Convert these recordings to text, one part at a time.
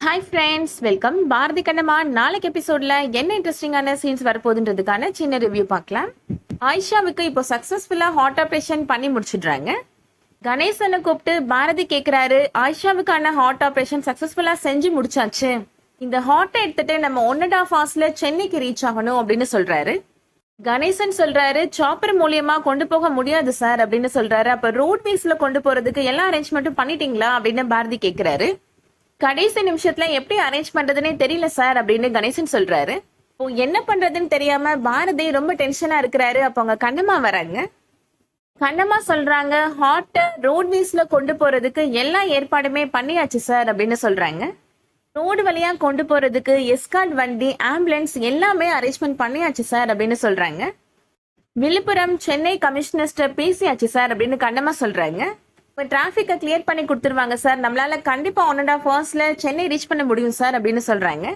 Hi friends, welcome. Bharathi Kannamma நாளைக்கு எபிசோட்ல என்ன இன்ட்ரெஸ்டிங்கான சீன்ஸ் வரப்போகுதுன்றதுக்கான சின்ன ரிவ்யூ பார்க்கலாம். ஆயிஷாவுக்கு இப்போ சக்ஸஸ்ஃபுல்லா ஹார்ட் ஆப்ரேஷன் பண்ணி முடிச்சிடுறாங்க. கணேசனை கூப்பிட்டு பாரதி கேட்குறாரு, ஆயிஷாவுக்கான ஹார்ட் ஆப்ரேஷன் சக்ஸஸ்ஃபுல்லா செஞ்சு முடிச்சாச்சு, இந்த ஹார்ட்டை எடுத்துட்டு நம்ம 1.5 hours சென்னைக்கு ரீச் ஆகணும் அப்படின்னு சொல்றாரு. கணேசன் சொல்றாரு, சாப்பர் மூலியமா கொண்டு போக முடியாது சார் அப்படின்னு சொல்றாரு. அப்ப ரோட்வேஸ்ல கொண்டு போறதுக்கு எல்லா அரேஞ்ச்மெண்ட்டும் பண்ணிட்டீங்களா அப்படின்னு பாரதி கேட்கிறாரு. கடைசி நிமிஷத்துல எப்படி அரேஞ்ச் பண்றதுன்னே தெரியல சார் அப்படின்னு கணேசன் சொல்றாரு. இப்போ என்ன பண்றதுன்னு தெரியாம பாரதி ரொம்ப டென்ஷனா இருக்கிறாரு. அப்போ அவங்க கண்ணம்மா வராங்க. கண்ணம்மா சொல்றாங்க, ஹார்ட்டை ரோட்வேஸ்ல கொண்டு போறதுக்கு எல்லா ஏற்பாடுமே பண்ணியாச்சு சார் அப்படின்னு சொல்றாங்க. ரோடு வழியா கொண்டு போறதுக்கு எஸ்கார்ட் வண்டி, ஆம்புலன்ஸ் எல்லாமே அரேஞ்ச்மெண்ட் பண்ணியாச்சு சார் அப்படின்னு சொல்றாங்க. விழுப்புரம் சென்னை கமிஷனர்ஸ்ட பேசியாச்சு சார் அப்படின்னு கண்ணம்மா சொல்றாங்க. இப்போ டிராஃபிக்கை கிளியர் பண்ணி கொடுத்துருவாங்க சார், நம்மளால கண்டிப்பா 1.5 hours சென்னை ரீச் பண்ண முடியும் சார் அப்படின்னு சொல்றாங்க.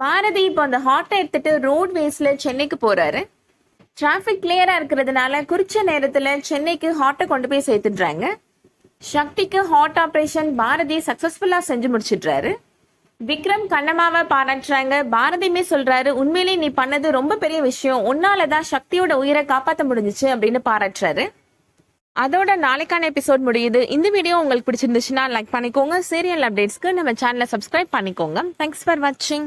பாரதி இப்போ அந்த ஹார்ட்டை எடுத்துட்டு ரோட்வேஸ்ல சென்னைக்கு போறாரு. டிராஃபிக் கிளியரா இருக்கிறதுனால குறிச்ச நேரத்துல சென்னைக்கு ஹார்ட்டை கொண்டு போய் சேர்த்துடுறாங்க. சக்திக்கு ஹார்ட் ஆப்ரேஷன் பாரதி சக்சஸ்ஃபுல்லா செஞ்சு முடிச்சிடுறாரு. விக்ரம் கண்ணம்மாவை பாராட்டுறாங்க. பாரதியுமே சொல்றாரு, உண்மையிலேயே நீ பண்ணது ரொம்ப பெரிய விஷயம், உன்னாலதான் சக்தியோட உயிரை காப்பாற்ற முடிஞ்சிச்சு அப்படின்னு பாராட்டுறாரு. அதோட நாளைக்கான எபிசோட் முடியுது. இந்த வீடியோ உங்களுக்கு பிடிச்சிருந்துச்சுன்னா லைக் பண்ணிக்கோங்க. சீரியல் அப்டேட்ஸ்க்கு நம்ம சேனலை சப்ஸ்கிரைப் பண்ணிக்கோங்க. தேங்க்ஸ் ஃபார் வாட்சிங்.